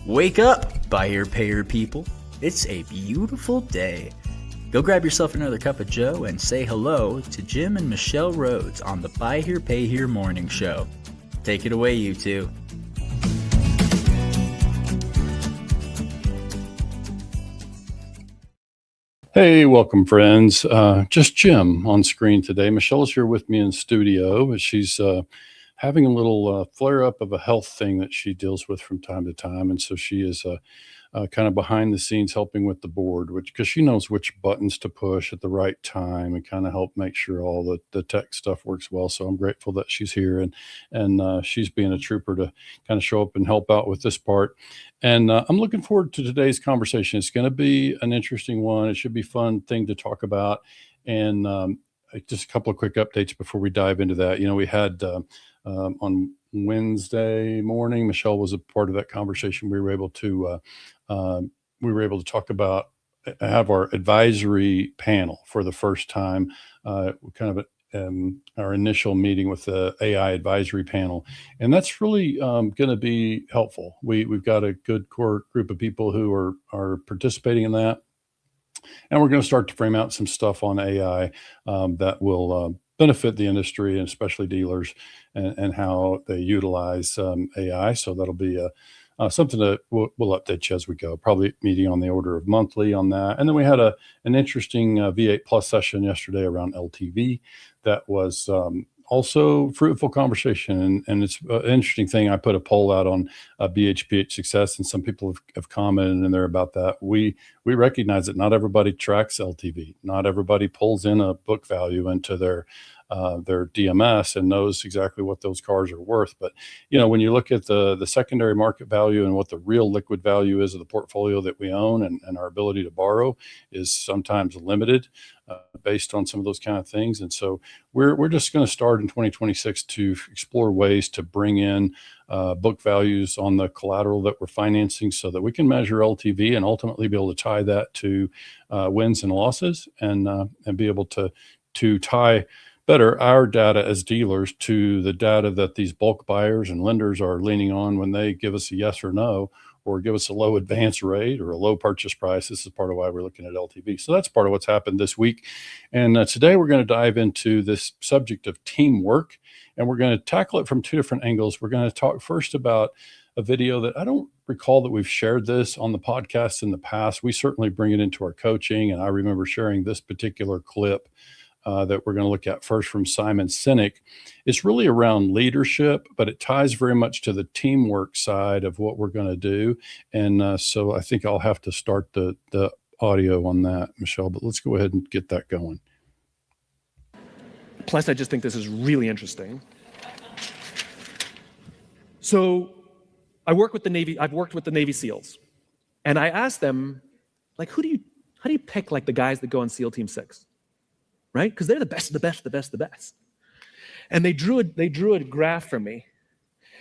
Wake up, buyer payer people. It's a beautiful day. Go grab yourself another cup of joe and say hello to Jim and Michelle Rhodes on the Buy Here Pay Here morning show. Take it away, you two. Hey, welcome, friends. Just Jim on screen today. Michelle's here with me in studio, but she's having a little flare-up of a health thing that she deals with from time to time, and so she is kind of behind the scenes helping with the board, because she knows which buttons to push at the right time and kind of help make sure all the tech stuff works well. So I'm grateful that she's here, and she's being a trooper to kind of show up and help out with this part. And I'm looking forward to today's conversation. It's going to be an interesting one. It should be a fun thing to talk about. And just a couple of quick updates before we dive into that. You know, we had on Wednesday morning, Michelle was a part of that conversation. We were able to talk about, have our advisory panel for the first time, kind of our initial meeting with the AI advisory panel. And that's really going to be helpful. We've got a good core group of people who are participating in that. And we're going to start to frame out some stuff on AI that will benefit the industry, and especially dealers, and how they utilize AI. So that'll be something that we'll update you as we go, probably meeting on the order of monthly on that. And then we had an interesting V8 Plus session yesterday around LTV that was also fruitful conversation. And it's an interesting thing. I put a poll out on BHPH success, and some people have commented in there about that. We recognize that not everybody tracks LTV. Not everybody pulls in a book value into their DMS and knows exactly what those cars are worth. But, you know, when you look at the secondary market value and what the real liquid value is of the portfolio that we own, and our ability to borrow is sometimes limited based on some of those kind of things. And so we're just going to start in 2026 to explore ways to bring in book values on the collateral that we're financing, so that we can measure LTV and ultimately be able to tie that to wins and losses, and be able to tie better our data as dealers to the data that these bulk buyers and lenders are leaning on when they give us a yes or no, or give us a low advance rate or a low purchase price. This is part of why we're looking at LTV. So that's part of what's happened this week. And today we're going to dive into this subject of teamwork, and we're going to tackle it from two different angles. We're going to talk first about a video that I don't recall that we've shared this on the podcast in the past. We certainly bring it into our coaching, and I remember sharing this particular clip that we're going to look at first from Simon Sinek. It's really around leadership, but it ties very much to the teamwork side of what we're going to do. And so I think I'll have to start the audio on that, Michelle, but let's go ahead and get that going. Plus, I just think this is really interesting. So I've worked with the Navy SEALs, and I asked them, like, how do you pick like the guys that go on SEAL Team 6? Right? Because they're the best of the best, the best, the best. And they drew a graph for me.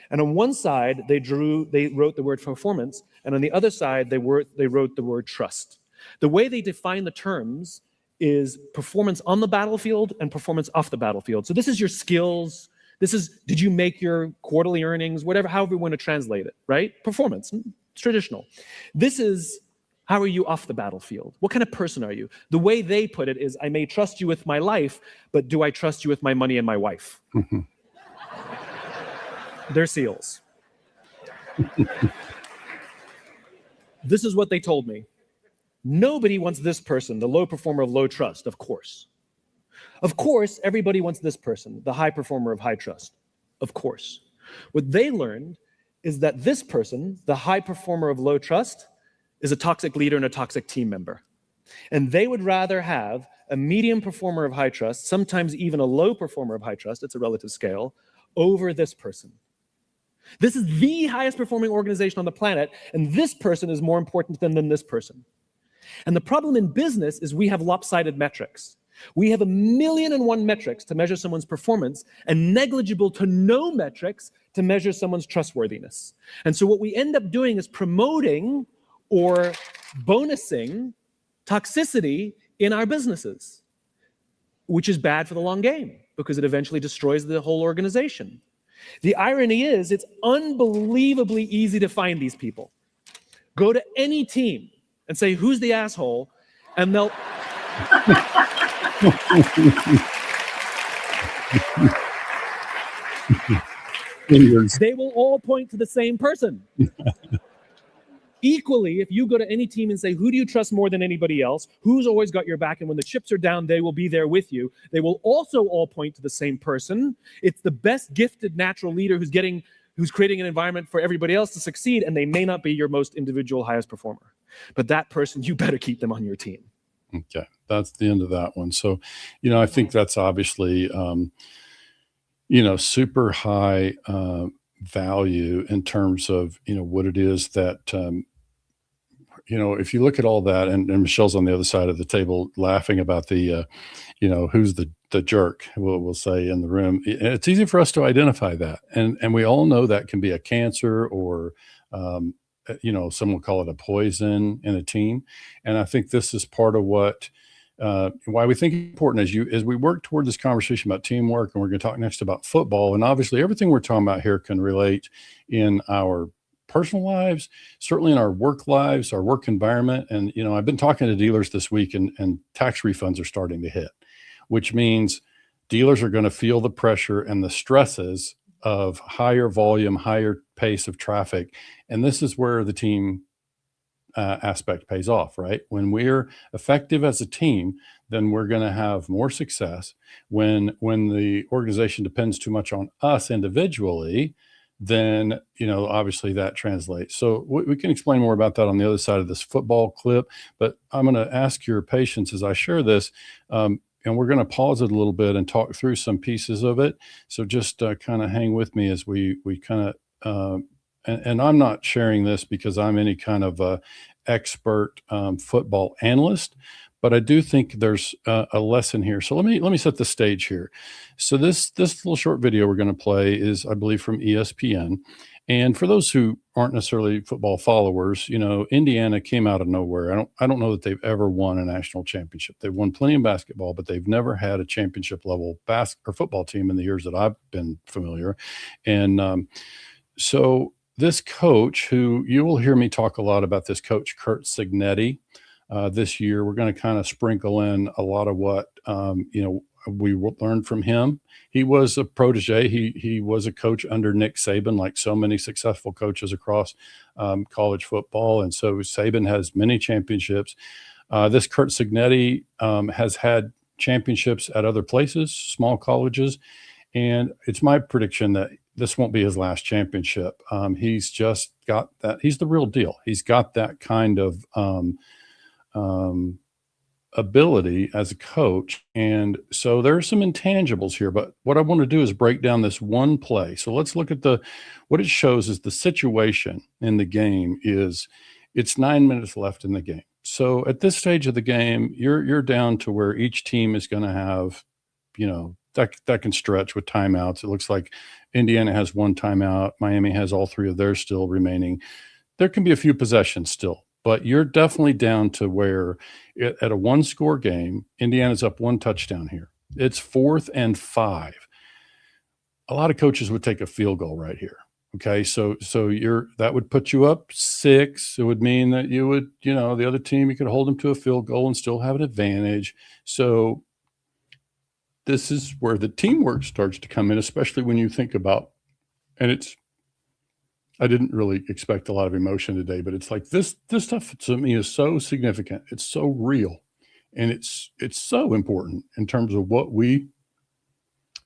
And on one side, they wrote the word performance, and on the other side, they wrote the word trust. The way they define the terms is performance on the battlefield and performance off the battlefield. So this is your skills. This is, did you make your quarterly earnings, however you want to translate it, right? Performance, it's traditional. This is, how are you off the battlefield? What kind of person are you? The way they put it is, I may trust you with my life, but do I trust you with my money and my wife? They're SEALs. This is what they told me. Nobody wants this person, the low performer of low trust, of course. Of course, everybody wants this person, the high performer of high trust, of course. What they learned is that this person, the high performer of low trust, is a toxic leader and a toxic team member. And they would rather have a medium performer of high trust, sometimes even a low performer of high trust, it's a relative scale, over this person. This is the highest performing organization on the planet, and this person is more important than this person. And the problem in business is we have lopsided metrics. We have 1,000,001 metrics to measure someone's performance, and negligible to no metrics to measure someone's trustworthiness. And so what we end up doing is promoting or bonusing toxicity in our businesses, which is bad for the long game because it eventually destroys the whole organization. The irony is, it's unbelievably easy to find these people. Go to any team and say, who's the asshole? And they'll... they will all point to the same person. Equally, if you go to any team and say, who do you trust more than anybody else? Who's always got your back? And when the chips are down, they will be there with you. They will also all point to the same person. It's the best gifted natural leader who's creating an environment for everybody else to succeed, and they may not be your most individual highest performer. But that person, you better keep them on your team. Okay, that's the end of that one. So, I think that's obviously, super high value in terms of, what it is that, if you look at all that, and Michelle's on the other side of the table laughing about the, who's the jerk, we'll say in the room. It's easy for us to identify that. And we all know that can be a cancer or, some will call it a poison in a team. And I think this is part of why we think it's important as we work toward this conversation about teamwork, and we're going to talk next about football. And obviously everything we're talking about here can relate in our personal lives, certainly in our work lives, our work environment. And, I've been talking to dealers this week, and tax refunds are starting to hit, which means dealers are going to feel the pressure and the stresses of higher volume, higher pace of traffic. And this is where the team aspect pays off, right? When we're effective as a team, then we're going to have more success. When the organization depends too much on us individually, then, obviously that translates. So we can explain more about that on the other side of this football clip, but I'm going to ask your patience as I share this. And we're going to pause it a little bit and talk through some pieces of it. So just kind of hang with me as we kind of, and I'm not sharing this because I'm any kind of expert football analyst, but I do think there's a lesson here. So let me set the stage here. So this little short video we're going to play is, I believe, from ESPN. And for those who aren't necessarily football followers, Indiana came out of nowhere. I don't know that they've ever won a national championship. They've won plenty of basketball, but they've never had a championship level football team in the years that I've been familiar. And so this coach, who you will hear me talk a lot about, this coach, Curt Cignetti, this year, we're going to kind of sprinkle in a lot of what, we learned from him. He was a protege. He was a coach under Nick Saban, like so many successful coaches across college football. And so Saban has many championships. This Curt Cignetti has had championships at other places, small colleges. And it's my prediction that this won't be his last championship. He's just got that. He's the real deal. He's got that kind of ability as a coach. And so there are some intangibles here, but what I want to do is break down this one play. So let's look at what it shows is the situation in the game is it's 9 minutes left in the game. So at this stage of the game, you're down to where each team is going to have, that can stretch with timeouts. It looks like Indiana has one timeout. Miami has all three of theirs still remaining. There can be a few possessions still, but you're definitely down to where at a one-score game, Indiana's up one touchdown here. It's 4th and 5. A lot of coaches would take a field goal right here. Okay, so that would put you up 6. It would mean that you would, the other team, you could hold them to a field goal and still have an advantage. So this is where the teamwork starts to come in, especially when you think about, and I didn't really expect a lot of emotion today, but it's like this stuff to me is so significant. It's so real. And it's so important in terms of what we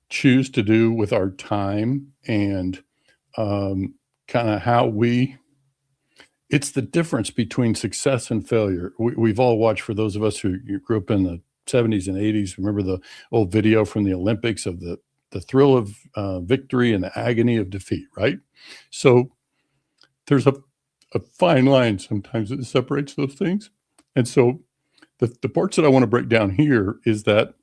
choose to do with our time and kind of how it's the difference between success and failure. We've all watched, for those of us who grew up in the 70s and 80s, remember the old video from the Olympics of the thrill of victory and the agony of defeat, right? So there's a fine line sometimes that separates those things. And so the parts that I want to break down here is that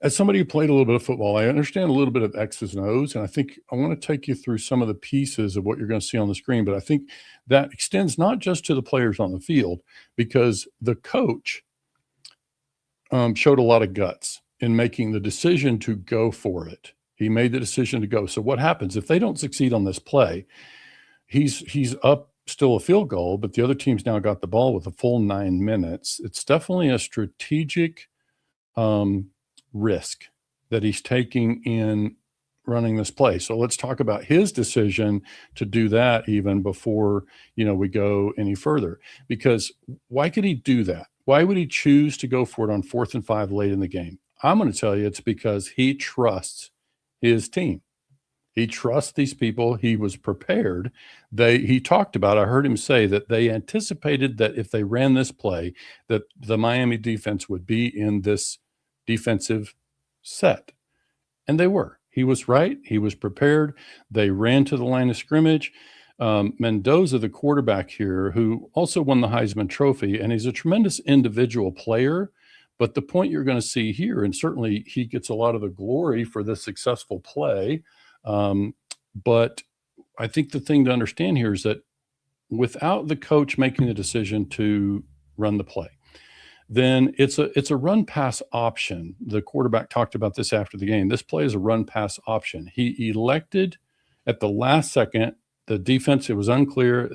as somebody who played a little bit of football, I understand a little bit of X's and O's, and I think I want to take you through some of the pieces of what you're going to see on the screen, but I think that extends not just to the players on the field, because the coach showed a lot of guts in making the decision to go for it. He made the decision to go. So what happens if they don't succeed on this play? He's up still a field goal, but the other team's now got the ball with a full 9 minutes. It's definitely a strategic risk that he's taking in running this play. So let's talk about his decision to do that even before, we go any further. Because why could he do that? Why would he choose to go for it on 4th and 5 late in the game? I'm going to tell you it's because he trusts his team. He trusts these people. He was prepared. He talked about, I heard him say that they anticipated that if they ran this play, that the Miami defense would be in this defensive set. And they were. He was right. He was prepared. They ran to the line of scrimmage. Mendoza, the quarterback here, who also won the Heisman Trophy, and he's a tremendous individual player. But the point you're going to see here, and certainly he gets a lot of the glory for this successful play, but I think the thing to understand here is that without the coach making the decision to run the play, then it's a run pass option. The quarterback talked about this after the game. This play is a run pass option. He elected at the last second. The defense, it was unclear.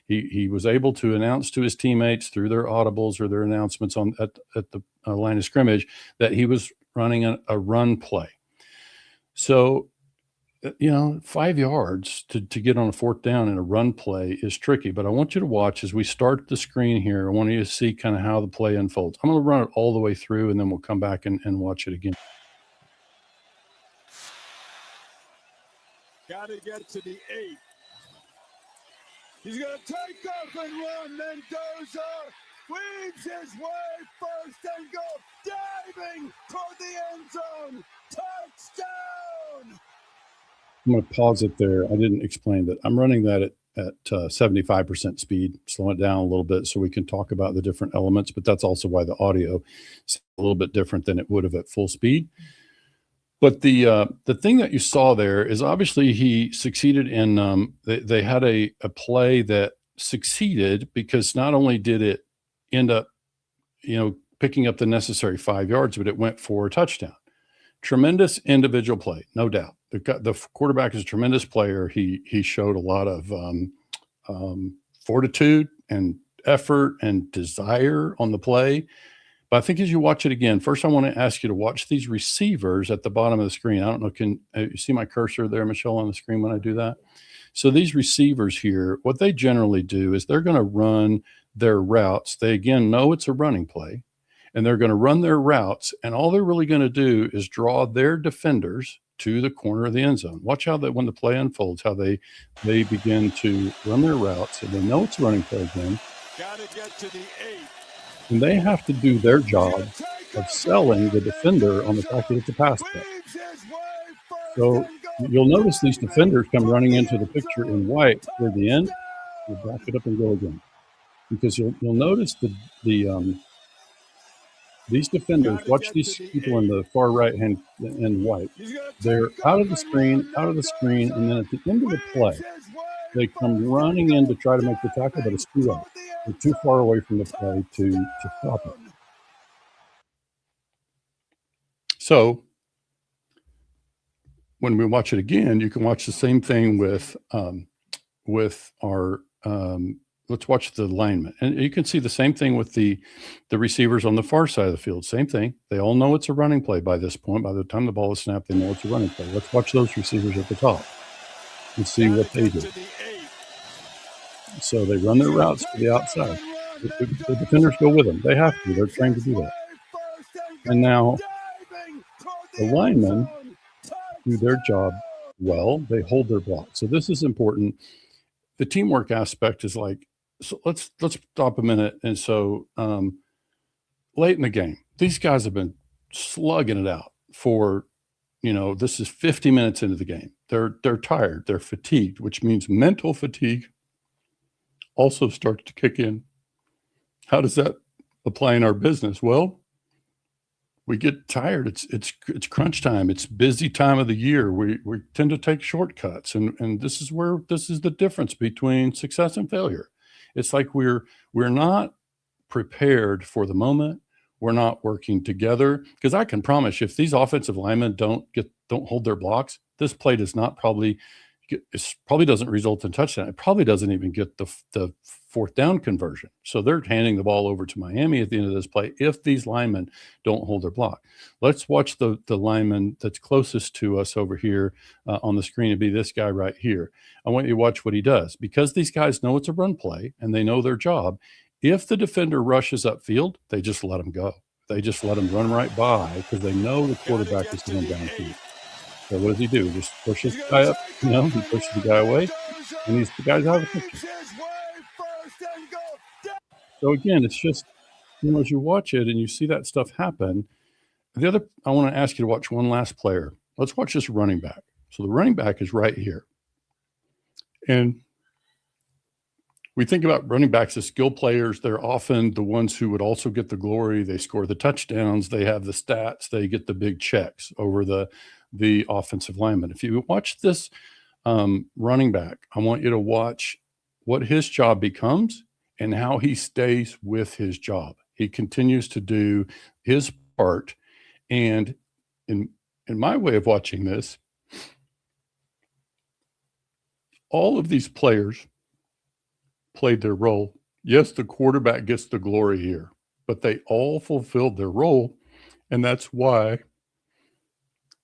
He was able to announce to his teammates through their audibles or their announcements at the line of scrimmage that he was running a run play. So, 5 yards to get on a 4th down in a run play is tricky. But I want you to watch as we start the screen here. I want you to see kind of how the play unfolds. I'm going to run it all the way through, and then we'll come back and watch it again. Got to get to the 8. He's going to take off and run. Mendoza weaves his way, 1st and goal, diving toward the end zone. Touchdown! I'm going to pause it there. I didn't explain that. I'm running that at 75% speed, slowing it down a little bit so we can talk about the different elements, but that's also why the audio is a little bit different than it would have at full speed. But the thing that you saw there is obviously he succeeded in they had a play that succeeded because not only did it end up, picking up the necessary 5 yards, but it went for a touchdown. Tremendous individual play, no doubt. The quarterback is a tremendous player. He showed a lot of fortitude and effort and desire on the play. But I think as you watch it again, first I want to ask you to watch these receivers at the bottom of the screen. I don't know, can you see my cursor there, Michelle, on the screen when I do that? So these receivers here, what they generally do is they're going to run their routes. They, again, know it's a running play, and they're going to run their routes, and all they're really going to do is draw their defenders to the corner of the end zone. Watch how when the play unfolds, how they begin to run their routes, and they know it's a running play again. Got to get to the 8. And they have to do their job of selling the defender on the fact that it's a pass play. So you'll notice these defenders come running into the picture in white toward the end. We'll back it up and go again. Because you'll notice these defenders, watch these people in the far right hand in white. They're out of the screen, and then at the end of the play, they come running in to try to make the tackle, but it's too late. They're too far away from the play to stop it. So when we watch it again, you can watch the same thing with our let's watch the linemen. And you can see the same thing with the receivers on the far side of the field. Same thing. They all know it's a running play by this point. By the time the ball is snapped, they know it's a running play. Let's watch those receivers at the top and see what they do. So they run their routes to the outside. The defenders go with them. They have to. They're trained to do that. And now the linemen do their job well. They hold their block. So this is important. The teamwork aspect is like, so let's stop a minute. And so late in the game, these guys have been slugging it out for, this is 50 minutes into the game. They're tired. They're fatigued, which means mental fatigue also starts to kick in. How does that apply in our business? Well, we get tired. It's crunch time. It's busy time of the year. We tend to take shortcuts, and this is the difference between success and failure. It's like we're not prepared for the moment. We're not working together, because I can promise you, if these offensive linemen don't hold their blocks, this play does not probably, it probably doesn't result in touchdown. It probably doesn't even get the fourth down conversion. So they're handing the ball over to Miami at the end of this play if these linemen don't hold their block. Let's watch the lineman that's closest to us over here on the screen. It'd be this guy right here. I want you to watch what he does. Because these guys know it's a run play and they know their job, if the defender rushes upfield, they just let him go. They just let him run right by because they know the quarterback is going downfield. So what does he do? He just pushes the guy up, he pushes the guy away, and the guy's out of the picture. So again, it's just, as you watch it and you see that stuff happen, I want to ask you to watch one last player. Let's watch this running back. So the running back is right here. And we think about running backs as skill players. They're often the ones who would also get the glory. They score the touchdowns. They have the stats. They get the big checks over the offensive lineman. If you watch this running back, I want you to watch what his job becomes and how he stays with his job. He continues to do his part. And in my way of watching this, all of these players played their role. Yes, the quarterback gets the glory here, but they all fulfilled their role. And that's why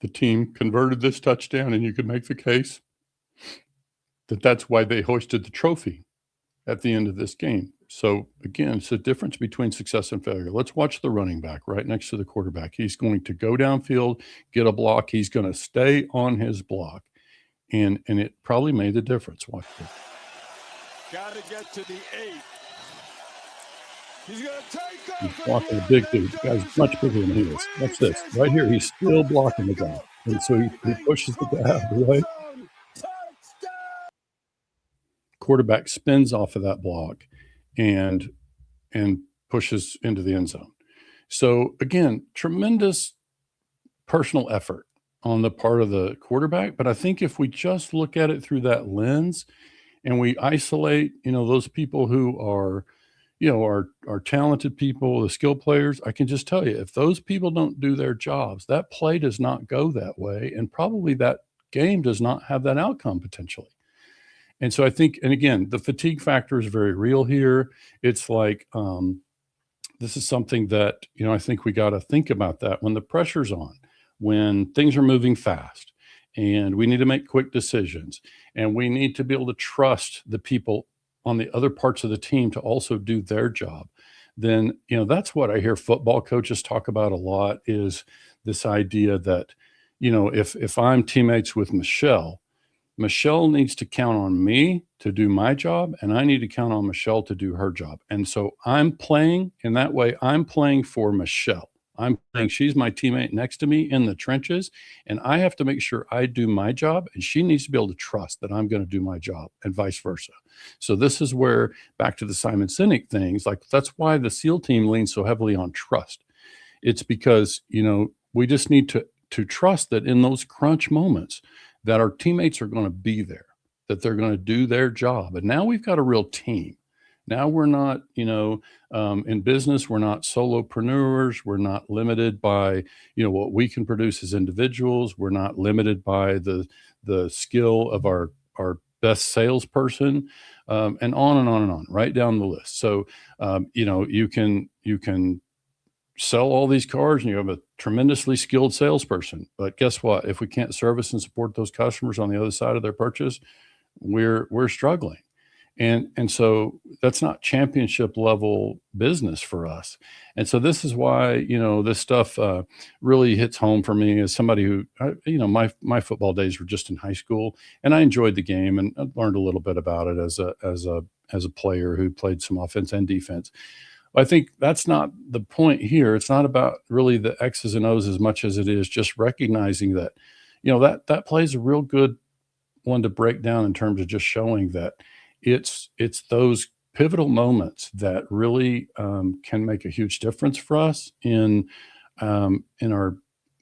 the team converted this touchdown, and you could make the case that that's why they hoisted the trophy at the end of this game. So again, it's the difference between success and failure. Let's watch the running back right next to the quarterback. He's going to go downfield, get a block. He's going to stay on his block. And it probably made the difference. Watch this. Got to get to the 8. He's going to take off. He's blocking a big dude. The guy's much bigger than he is. Watch this. Right here, he's still blocking the guy. And so he pushes the guy out of the way. Quarterback spins off of that block and pushes into the end zone. So again, tremendous personal effort on the part of the quarterback. But I think if we just look at it through that lens and we isolate, those people who are talented people, the skill players, I can just tell you, if those people don't do their jobs, that play does not go that way. And probably that game does not have that outcome potentially. And so I think, and again, the fatigue factor is very real here. It's like, this is something that, I think we got to think about that when the pressure's on, when things are moving fast and we need to make quick decisions and we need to be able to trust the people on the other parts of the team to also do their job. Then, that's what I hear football coaches talk about a lot, is this idea that, if I'm teammates with Michelle needs to count on me to do my job, and I need to count on Michelle to do her job. And so I'm playing in that way. I'm playing for Michelle. I'm playing, she's my teammate next to me in the trenches, and I have to make sure I do my job, and she needs to be able to trust that I'm going to do my job, and vice versa. So this is where, back to the Simon Sinek things, like that's why the SEAL team leans so heavily on trust. It's because, we just need to trust that in those crunch moments that our teammates are going to be there, that they're going to do their job. And now we've got a real team. Now we're not, in business, we're not solopreneurs. We're not limited by, what we can produce as individuals. We're not limited by the skill of our best salesperson, and on and on and on, right down the list. So, you can sell all these cars and you have a tremendously skilled salesperson. But guess what? If we can't service and support those customers on the other side of their purchase, we're struggling. And so that's not championship level business for us. And so this is why, this stuff really hits home for me as somebody who, my football days were just in high school, and I enjoyed the game and I learned a little bit about it as a player who played some offense and defense. I think that's not the point here. It's not about really the X's and O's as much as it is just recognizing that, that plays a real good one to break down in terms of just showing that it's those pivotal moments that really can make a huge difference for us in our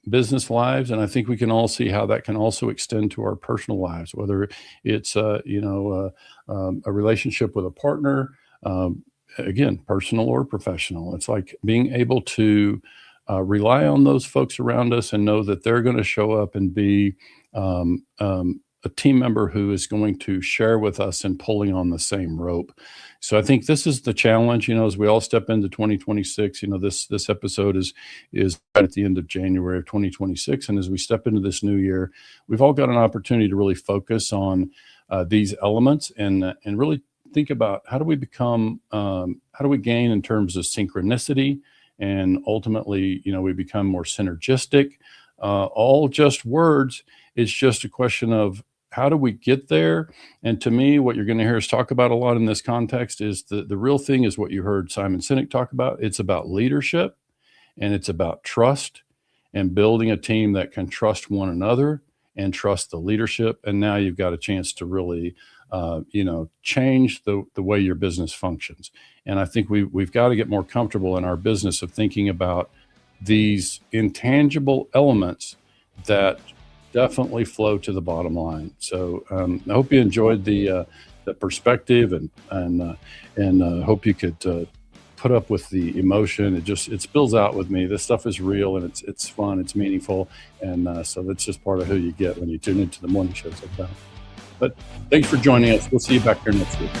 business lives. And I think we can all see how that can also extend to our personal lives, whether it's a relationship with a partner, again, personal or professional. It's like being able to rely on those folks around us and know that they're going to show up and be a team member who is going to share with us and pulling on the same rope. So I think this is the challenge, as we all step into 2026. This episode is right at the end of January of 2026, and as we step into this new year, we've all got an opportunity to really focus on these elements and really think about how do we gain in terms of synchronicity, and ultimately, we become more synergistic. All just words. It's just a question of how do we get there? And to me, what you're going to hear us talk about a lot in this context is the real thing is what you heard Simon Sinek talk about. It's about leadership, and it's about trust and building a team that can trust one another and trust the leadership. And now you've got a chance to really, change the way your business functions. And I think we've got to get more comfortable in our business of thinking about these intangible elements that definitely flow to the bottom line. So I hope you enjoyed the perspective, and hope you could put up with the emotion. It spills out with me. This stuff is real, and it's fun, it's meaningful, and so that's just part of who you get when you tune into the morning shows like that. But thanks for joining us. We'll see you back here next week.